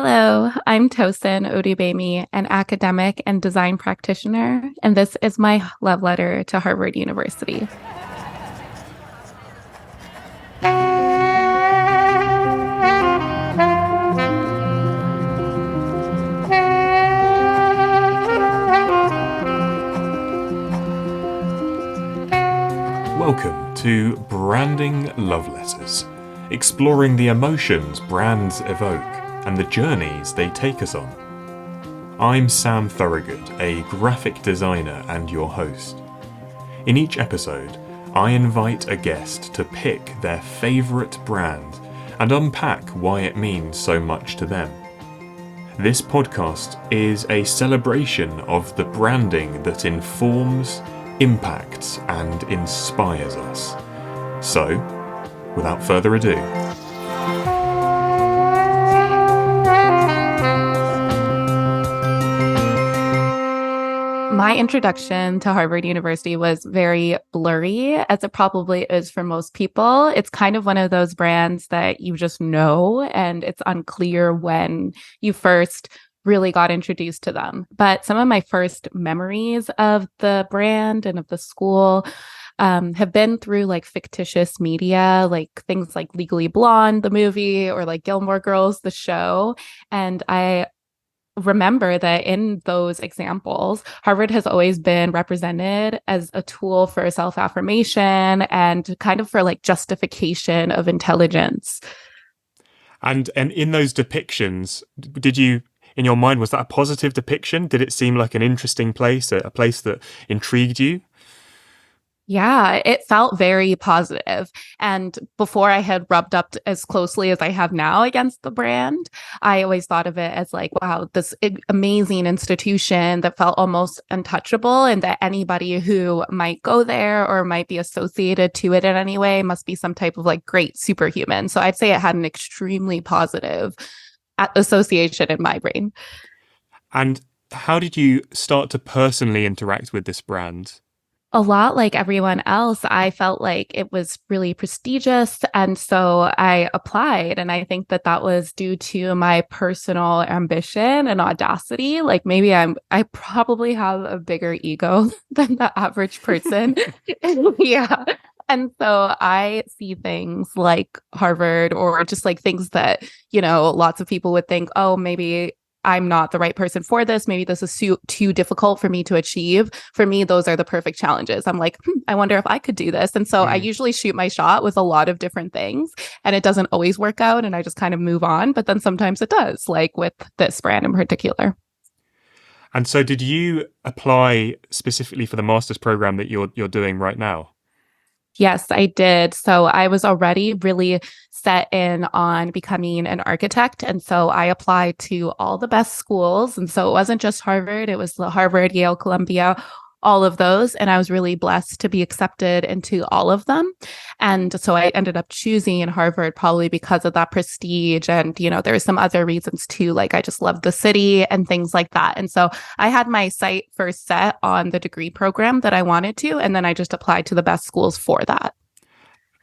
Hello, I'm Tosin Odugbemi, an academic and design practitioner, and this is my love letter to Harvard University. Welcome to Branding Love Letters, exploring the emotions brands evoke and the journeys they take us on. I'm Sam Thorogood, a graphic designer and your host. In each episode, I invite a guest to pick their favourite brand and unpack why it means so much to them. This podcast is a celebration of the branding that informs, impacts, and inspires us. So, without further ado, My introduction to Harvard University was very blurry, as it probably is for most people. It's kind of one of those brands that you just know, and it's unclear when you first really got introduced to them. But some of my first memories of the brand and of the school have been through like fictitious media, like things like Legally Blonde, the movie, or like Gilmore Girls, the show. And I remember that in those examples, Harvard has always been represented as a tool for self-affirmation and kind of for like justification of intelligence. and in those depictions, did you, in your mind, was that a positive depiction? Did it seem like an interesting place, a place that intrigued you? Yeah, it felt very positive. And before I had rubbed up as closely as I have now against the brand, I always thought of it as like, wow, this amazing institution that felt almost untouchable, and that anybody who might go there or might be associated to it in any way must be some type of like great superhuman. So I'd say it had an extremely positive association in my brain. And how did you start to personally interact with this brand? A lot like everyone else, I felt like it was really prestigious. And so I applied. And I think that that was due to my personal ambition and audacity. Like maybe I probably have a bigger ego than the average person. Yeah. And so I see things like Harvard, or just like things that, lots of people would think, oh, maybe I'm not the right person for this. Maybe this is too difficult for me to achieve. For me, those are the perfect challenges. I'm like, I wonder if I could do this. And so I usually shoot my shot with a lot of different things, and it doesn't always work out, and I just kind of move on. But then sometimes it does, like with this brand in particular. And so did you apply specifically for the master's program that you're doing right now? Yes, I did. So I was already really set in on becoming an architect. And so I applied to all the best schools. And so it wasn't just Harvard, it was the Harvard, Yale, Columbia, all of those. And I was really blessed to be accepted into all of them. And so I ended up choosing Harvard probably because of that prestige. And, there were some other reasons too, like I just loved the city and things like that. And so I had my sight first set on the degree program that I wanted to, and then I just applied to the best schools for that.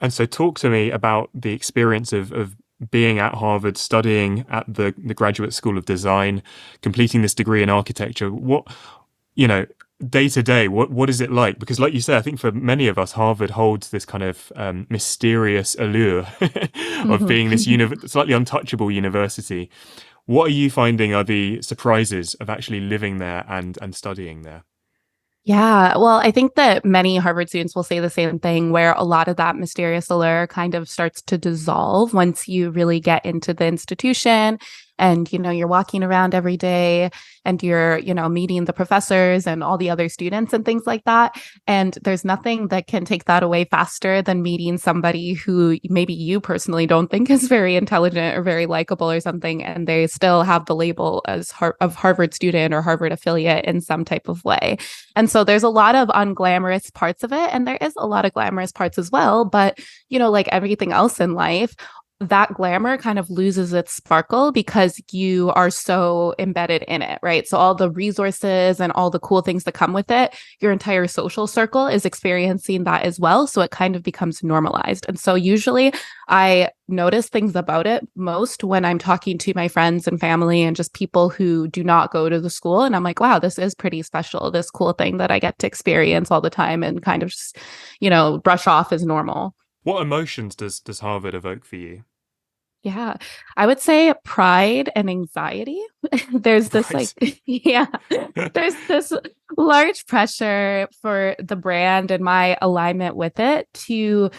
And so talk to me about the experience of being at Harvard, studying at the Graduate School of Design, completing this degree in architecture. What, day to day, what is it like? Because like you said, I think for many of us, Harvard holds this kind of mysterious allure of being this slightly untouchable university. What are you finding are the surprises of actually living there and studying there? Yeah, well, I think that many Harvard students will say the same thing, where a lot of that mysterious allure kind of starts to dissolve once you really get into the institution, and you're walking around every day, and you're meeting the professors and all the other students and things like that. And there's nothing that can take that away faster than meeting somebody who maybe you personally don't think is very intelligent or very likable or something, and they still have the label as of Harvard student or Harvard affiliate in some type of way. And so there's a lot of unglamorous parts of it, and there is a lot of glamorous parts as well. But like everything else in life, that glamour kind of loses its sparkle because you are so embedded in it, right? So all the resources and all the cool things that come with it, your entire social circle is experiencing that as well. So it kind of becomes normalized. And so usually I notice things about it most when I'm talking to my friends and family and just people who do not go to the school. And I'm like, wow, this is pretty special, this cool thing that I get to experience all the time and kind of just, brush off as normal. What emotions does Harvard evoke for you? Yeah, I would say pride and anxiety. There's this like, Right. yeah, there's this large pressure for the brand and my alignment with it to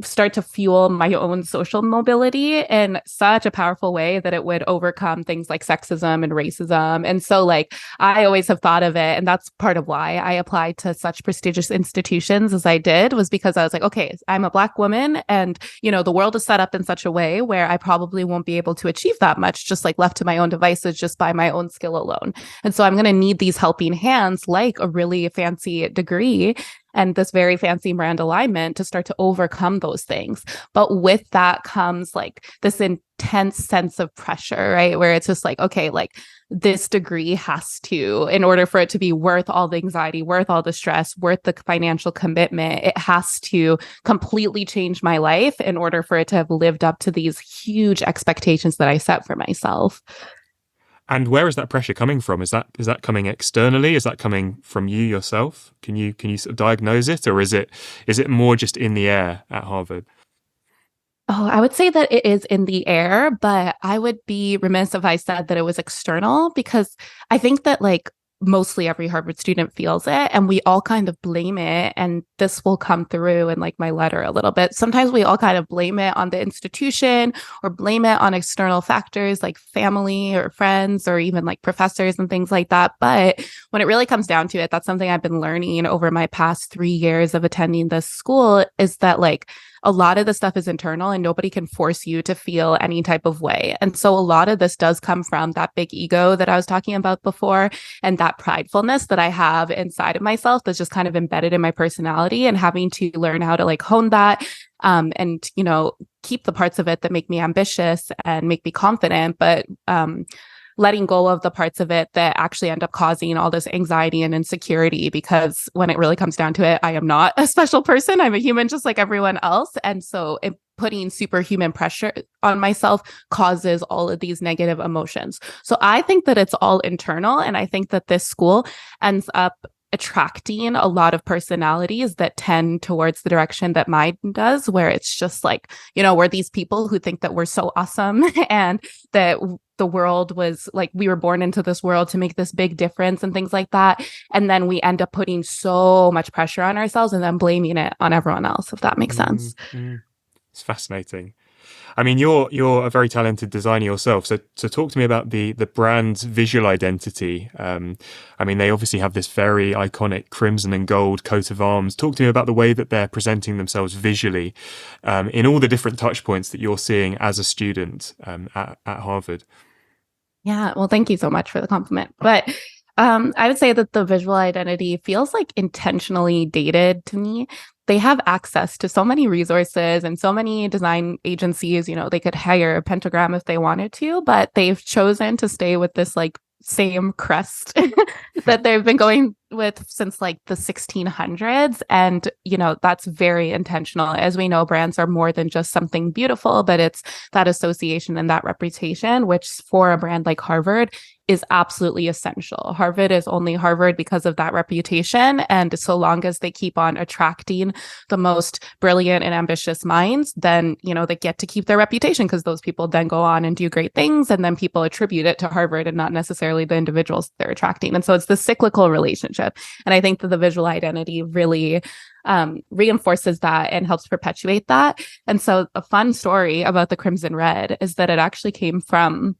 start to fuel my own social mobility in such a powerful way that it would overcome things like sexism and racism. And so, like, I always have thought of it, and that's part of why I applied to such prestigious institutions as I did, was because I was like, okay, I'm a Black woman, and, the world is set up in such a way where I probably won't be able to achieve that much, just like left to my own devices, just by my own skill alone. And so I'm going to need these helping hands, like a really fancy degree and this very fancy brand alignment to start to overcome those things. But with that comes like this intense sense of pressure, right? Where it's just like, okay, like this degree has to, in order for it to be worth all the anxiety, worth all the stress, worth the financial commitment, it has to completely change my life in order for it to have lived up to these huge expectations that I set for myself. And where is that pressure coming from? Is that coming externally? Is that coming from you yourself? Can you sort of diagnose it, or is it more just in the air at Harvard? Oh, I would say that it is in the air, but I would be remiss if I said that it was external because I think that like mostly every Harvard student feels it and we all kind of blame it. And this will come through in like my letter a little bit. Sometimes we all kind of blame it on the institution or blame it on external factors like family or friends or even like professors and things like that. But when it really comes down to it, that's something I've been learning over my past 3 years of attending this school is that like a lot of the stuff is internal and nobody can force you to feel any type of way. And so a lot of this does come from that big ego that I was talking about before and that pridefulness that I have inside of myself that's just kind of embedded in my personality and having to learn how to like hone that and, keep the parts of it that make me ambitious and make me confident, but letting go of the parts of it that actually end up causing all this anxiety and insecurity. Because when it really comes down to it, I am not a special person. I'm a human just like everyone else. And so putting superhuman pressure on myself causes all of these negative emotions. So I think that it's all internal. And I think that this school ends up attracting a lot of personalities that tend towards the direction that mine does, where it's just like, we're these people who think that we're so awesome and that the world was like, we were born into this world to make this big difference and things like that. And then we end up putting so much pressure on ourselves and then blaming it on everyone else, if that makes sense. Mm-hmm. It's fascinating. I mean, you're a very talented designer yourself. So talk to me about the brand's visual identity. I mean, they obviously have this very iconic crimson and gold coat of arms. Talk to me about the way that they're presenting themselves visually, in all the different touch points that you're seeing as a student at Harvard. Yeah, well, thank you so much for the compliment. But I would say that the visual identity feels like intentionally dated to me. They have access to so many resources and so many design agencies. They could hire a pentagram if they wanted to, but they've chosen to stay with this like same crest that they've been going with since like the 1600s. And, that's very intentional. As we know, brands are more than just something beautiful, but it's that association and that reputation, which for a brand like Harvard is absolutely essential. Harvard is only Harvard because of that reputation. And so long as they keep on attracting the most brilliant and ambitious minds, then, they get to keep their reputation because those people then go on and do great things. And then people attribute it to Harvard and not necessarily the individuals they're attracting. And so it's the cyclical relationship. And I think that the visual identity really reinforces that and helps perpetuate that. And so a fun story about the Crimson Red is that it actually came from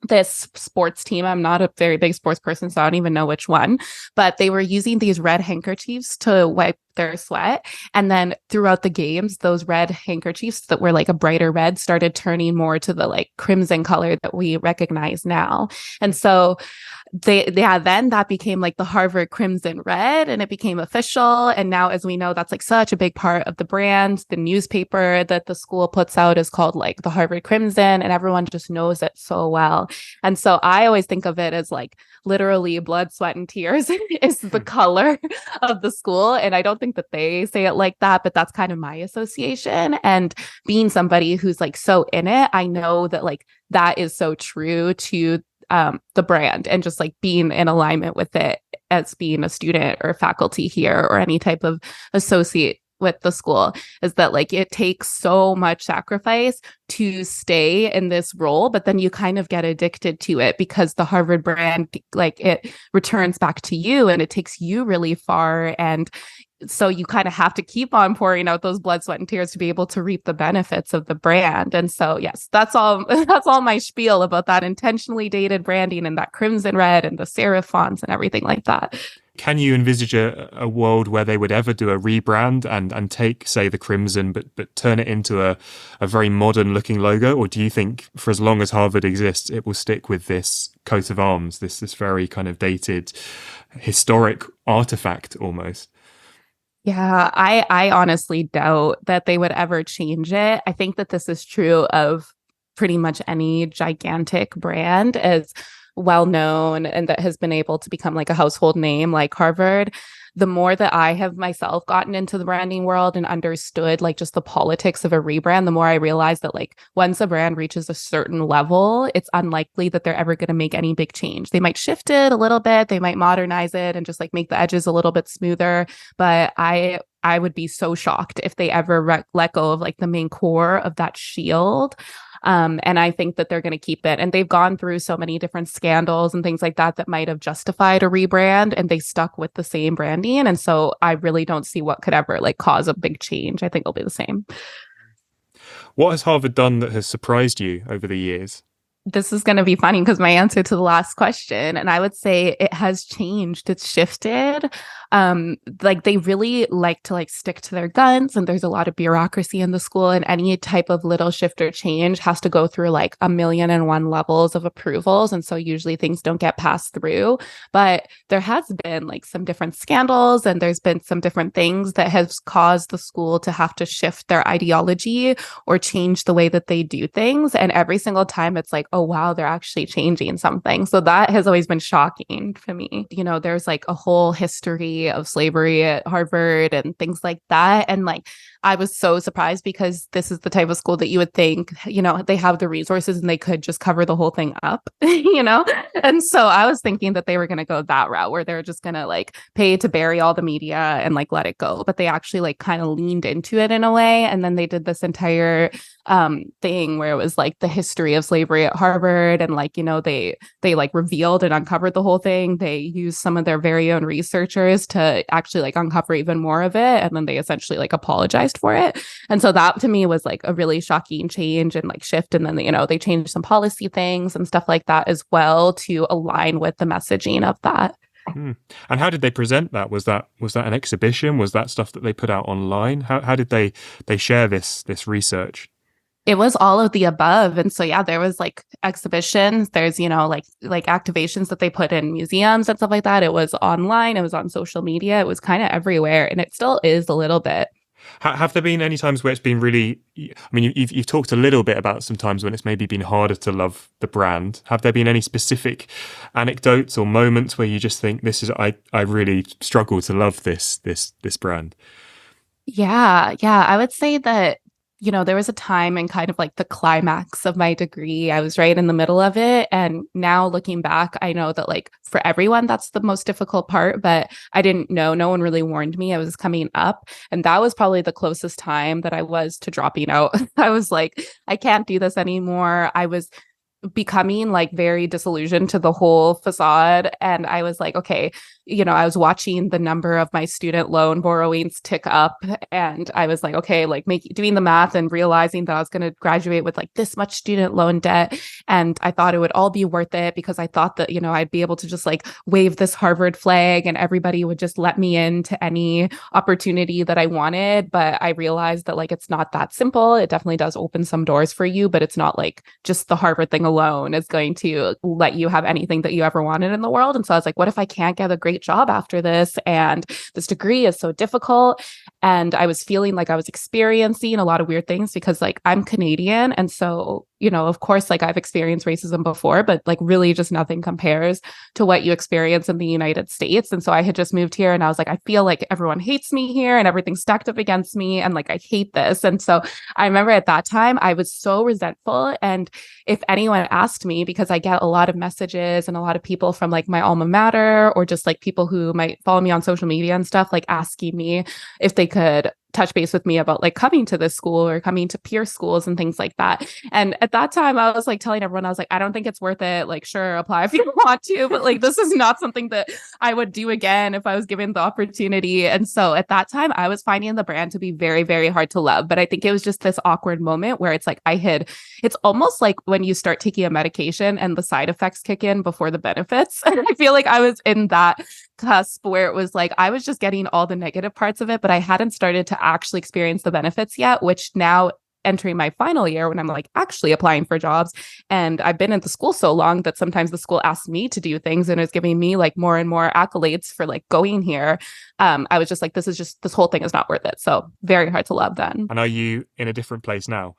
this sports team. I'm not a very big sports person, so I don't even know which one, but they were using these red handkerchiefs to wipe their sweat. And then throughout the games, those red handkerchiefs that were like a brighter red started turning more to the like crimson color that we recognize now. And so then that became like the Harvard Crimson Red, and it became official. And now, as we know, that's like such a big part of the brand. The newspaper that the school puts out is called like the Harvard Crimson, and everyone just knows it so well. And so I always think of it as like literally blood, sweat, and tears is the color of the school. And I don't think that they say it like that, but that's kind of my association. And being somebody who's like so in it, I know that like that is so true to the brand, and just like being in alignment with it as being a student or faculty here or any type of associate with the school, is that like it takes so much sacrifice to stay in this role, but then you kind of get addicted to it because the Harvard brand, like it returns back to you and it takes you really far. And so you kind of have to keep on pouring out those blood, sweat, and tears to be able to reap the benefits of the brand. And so, yes, that's all that's all my spiel about that intentionally dated branding and that crimson red and the serif fonts and everything like that. Can you envisage a world where they would ever do a rebrand and take, say, the crimson, but turn it into a very modern looking logo? Or do you think for as long as Harvard exists, it will stick with this coat of arms, this very kind of dated, historic artifact almost? Yeah, I honestly doubt that they would ever change it. I think that this is true of pretty much any gigantic brand as well known and that has been able to become like a household name like Harvard. The more that I have myself gotten into the branding world and understood like just the politics of a rebrand, the more I realize that like once a brand reaches a certain level, it's unlikely that they're ever going to make any big change. They might shift it a little bit, they might modernize it and just like make the edges a little bit smoother, but I would be so shocked if they ever let go of like the main core of that shield. And I think that they're going to keep it. And they've gone through so many different scandals and things like that that might have justified a rebrand, and they stuck with the same branding. And so I really don't see what could ever like cause a big change. I think it'll be the same. What has Harvard done that has surprised you over the years? This is going to be funny because my answer to the last question, and I would say it has changed. It's shifted. Like they really like to like stick to their guns, and there's a lot of bureaucracy in the school, and any type of little shift or change has to go through like 1,000,001 levels of approvals. And so usually things don't get passed through, but there has been like some different scandals, and there's been some different things that has caused the school to have to shift their ideology or change the way that they do things. And every single time it's like, oh, wow, they're actually changing something. So that has always been shocking for me. You know, there's like a whole history of slavery at Harvard and things like that. And like, I was so surprised because this is the type of school that you would think, you know, they have the resources and they could just cover the whole thing up, you know? And so I was thinking that they were going to go that route where they're just going to like pay to bury all the media and like let it go. But they actually like kind of leaned into it in a way. And then they did this entire thing where it was like the history of slavery at Harvard, and like, you know, they like revealed and uncovered the whole thing. They used some of their very own researchers to actually like uncover even more of it, and then they essentially like apologized for it. And so that to me was like a really shocking change and like shift. And then, you know, they changed some policy things and stuff like that as well to align with the messaging of that. Hmm. And how did they present that? Was that an exhibition? Was that stuff that they put out online? How did they share this research? It was all of the above. And so, yeah, there was like exhibitions, there's, you know, like activations that they put in museums and stuff like that. It was online, it was on social media, it was kind of everywhere. And it still is a little bit. Have there been any times where it's been really, I mean, you've talked a little bit about some times when it's maybe been harder to love the brand. Have there been any specific anecdotes or moments where you just think I really struggle to love this brand? Yeah, I would say that, you know, there was a time in kind of like the climax of my degree. I was right in the middle of it. And now looking back, I know that like for everyone, that's the most difficult part, but I didn't know. No one really warned me. I was coming up. And that was probably the closest time that I was to dropping out. I was like, I can't do this anymore. I was becoming like very disillusioned to the whole facade. And I was like, okay, you know, I was watching the number of my student loan borrowings tick up. And I was like, okay, like doing the math and realizing that I was going to graduate with like this much student loan debt. And I thought it would all be worth it because I thought that, you know, I'd be able to just like wave this Harvard flag and everybody would just let me into any opportunity that I wanted. But I realized that like, it's not that simple. It definitely does open some doors for you, but it's not like just the Harvard thing alone is going to let you have anything that you ever wanted in the world. And so I was like, what if I can't get a great job after this? And this degree is so difficult. And I was feeling like I was experiencing a lot of weird things because like I'm Canadian. And so, of course, like I've experienced racism before, but like really just nothing compares to what you experience in the United States. And so I had just moved here and I was like, I feel like everyone hates me here and everything's stacked up against me. And like, I hate this. And so I remember at that time, I was so resentful. And if anyone asked me, because I get a lot of messages and a lot of people from like my alma mater or just like people who might follow me on social media and stuff, like asking me if they could touch base with me about like coming to this school or coming to peer schools and things like that. And at that time, I was like telling everyone, I was like, I don't think it's worth it. Like, sure, apply if you want to, but like, this is not something that I would do again if I was given the opportunity. And so at that time, I was finding the brand to be very, very hard to love. But I think it was just this awkward moment where it's like it's almost like when you start taking a medication and the side effects kick in before the benefits. And I feel like I was in that cusp where it was like I was just getting all the negative parts of it, but I hadn't started to actually experience the benefits yet, which now entering my final year when I'm like actually applying for jobs. And I've been at the school so long that sometimes the school asks me to do things and is giving me like more and more accolades for like going here. I was just like, this whole thing is not worth it. So very hard to love then. And are you in a different place now?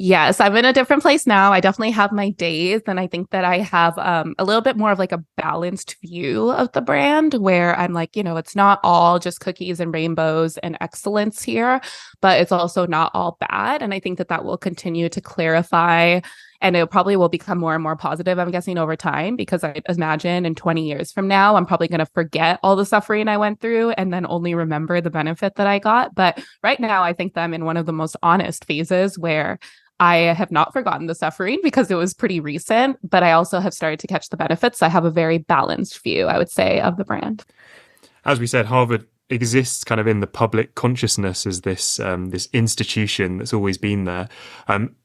Yes, I'm in a different place now. I definitely have my days. And I think that I have a little bit more of like a balanced view of the brand where I'm like, it's not all just cookies and rainbows and excellence here, but it's also not all bad. And I think that will continue to clarify and it probably will become more and more positive, I'm guessing, over time, because I imagine in 20 years from now, I'm probably going to forget all the suffering I went through and then only remember the benefit that I got. But right now, I think that I'm in one of the most honest phases where I have not forgotten the suffering because it was pretty recent, but I also have started to catch the benefits. I have a very balanced view, I would say, of the brand. As we said, Harvard exists kind of in the public consciousness as this institution that's always been there.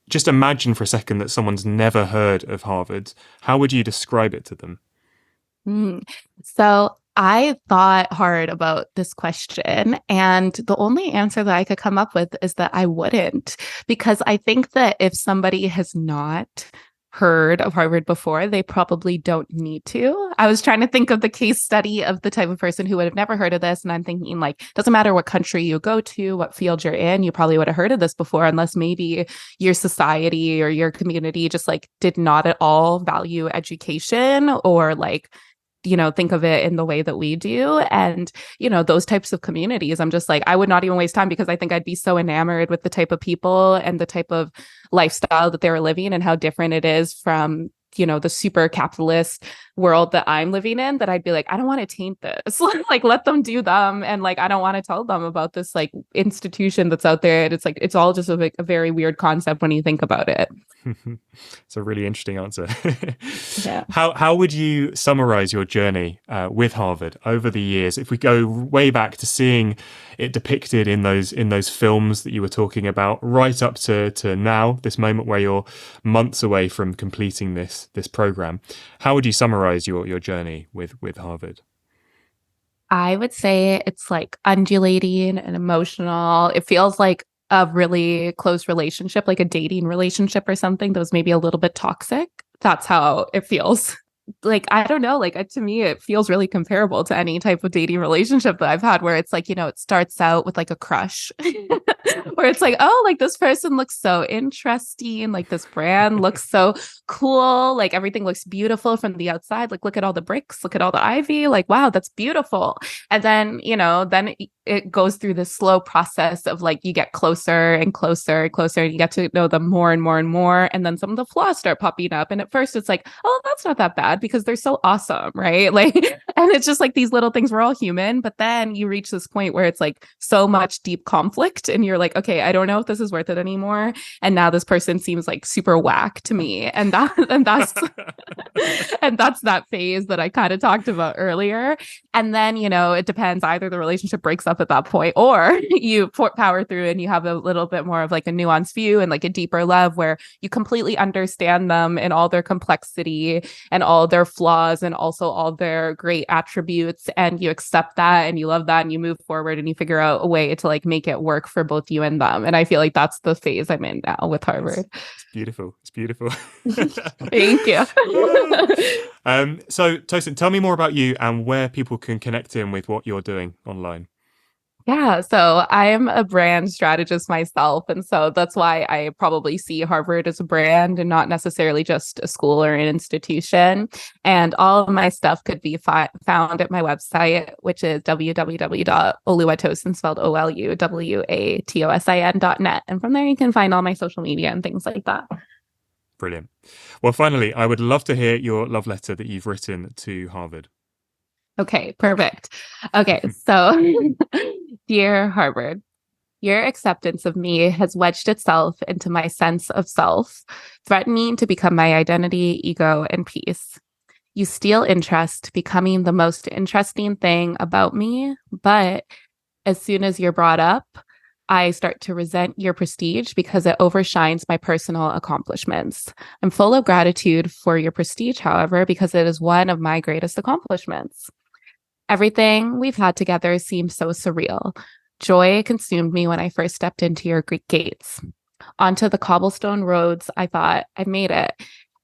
Just imagine for a second that someone's never heard of Harvard. How would you describe it to them? So I thought hard about this question, and the only answer that I could come up with is that I wouldn't, because I think that if somebody has not heard of Harvard before, they probably don't need to. I was trying to think of the case study of the type of person who would have never heard of this. And I'm thinking like, doesn't matter what country you go to, what field you're in, you probably would have heard of this before, unless maybe your society or your community just like did not at all value education or like, think of it in the way that we do. And, those types of communities, I'm just like, I would not even waste time because I think I'd be so enamored with the type of people and the type of lifestyle that they were living and how different it is from, the super capitalist world that I'm living in, that I'd be like, I don't want to taint this. Like, let them do them. And like, I don't want to tell them about this like institution that's out there. And it's like, it's all just a very weird concept when you think about it. It's a really interesting answer. Yeah. How would you summarize your journey with Harvard over the years? If we go way back to seeing it depicted in those films that you were talking about, right up to now, this moment where you're months away from completing this program, how would you summarize your journey with Harvard? I would say it's like undulating and emotional. It feels like a really close relationship, like a dating relationship or something that was maybe a little bit toxic. That's how it feels. Like, I don't know, like to me, it feels really comparable to any type of dating relationship that I've had where it's like, it starts out with like a crush where it's like, oh, like this person looks so interesting. Like this brand looks so cool. Like everything looks beautiful from the outside. Like, look at all the bricks, look at all the ivy. Like, wow, that's beautiful. And then, then it goes through this slow process of like, you get closer and closer and closer and you get to know them more and more and more. And then some of the flaws start popping up. And at first it's like, oh, that's not that bad because they're so awesome, right? Like, and it's just like these little things, we're all human, but then you reach this point where it's like so much deep conflict and you're like, okay, I don't know if this is worth it anymore. And now this person seems like super whack to me. And that's And that's that phase that I kind of talked about earlier. And then, it depends. Either the relationship breaks up at that point, or you power through and you have a little bit more of like a nuanced view and like a deeper love where you completely understand them in all their complexity and all their flaws and also all their great attributes. And you accept that and you love that and you move forward and you figure out a way to like make it work for both you and them. And I feel like that's the phase I'm in now with Harvard. It's beautiful. It's beautiful. Thank you. So Tosin, tell me more about you and where people can connect in with what you're doing online. Yeah, so I am a brand strategist myself. And so that's why I probably see Harvard as a brand and not necessarily just a school or an institution. And all of my stuff could be found at my website, which is www.oluwatosin, spelled OLUWATOSIN.net. And from there, you can find all my social media and things like that. Brilliant. Well, finally, I would love to hear your love letter that you've written to Harvard. Okay, perfect. Okay, so dear Harvard, your acceptance of me has wedged itself into my sense of self, threatening to become my identity, ego, and peace. You steal interest, becoming the most interesting thing about me, but as soon as you're brought up, I start to resent your prestige because it overshines my personal accomplishments. I'm full of gratitude for your prestige, however, because it is one of my greatest accomplishments. Everything we've had together seems so surreal. Joy consumed me when I first stepped into your Greek gates. Onto the cobblestone roads, I thought, I've made it.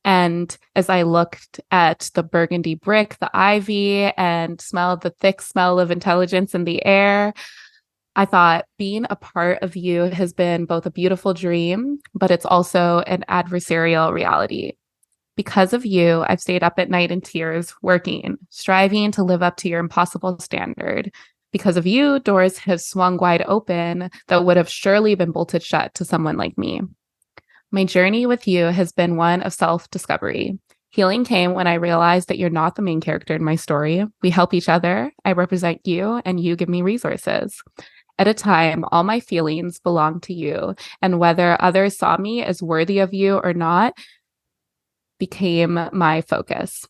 And as I looked at the burgundy brick, the ivy, and smelled the thick smell of intelligence in the air, I thought being a part of you has been both a beautiful dream, but it's also an adversarial reality. Because of you, I've stayed up at night in tears, working, striving to live up to your impossible standard. Because of you, doors have swung wide open that would have surely been bolted shut to someone like me. My journey with you has been one of self-discovery. Healing came when I realized that you're not the main character in my story. We help each other. I represent you, and you give me resources. At a time, all my feelings belong to you, and whether others saw me as worthy of you or not became my focus.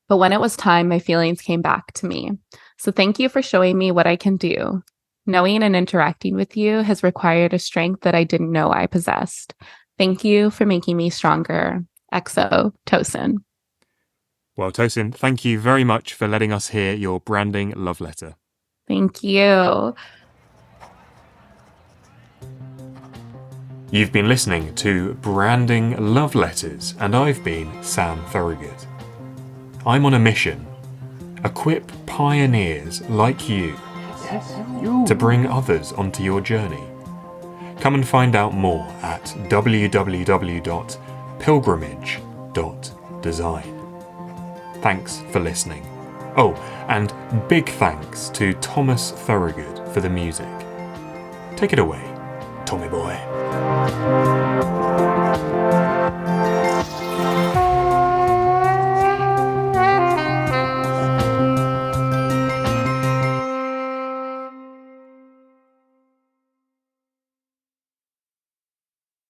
But when it was time, my feelings came back to me. So thank you for showing me what I can do. Knowing and interacting with you has required a strength that I didn't know I possessed. Thank you for making me stronger. XO, Tosin. Well, Tosin, thank you very much for letting us hear your branding love letter. Thank you. You've been listening to Branding Love Letters, and I've been Sam Thorogood. I'm on a mission. Equip pioneers like you to bring others onto your journey. Come and find out more at www.pilgrimage.design. Thanks for listening. Oh, and big thanks to Thomas Thorogood for the music. Take it away, Tommy boy.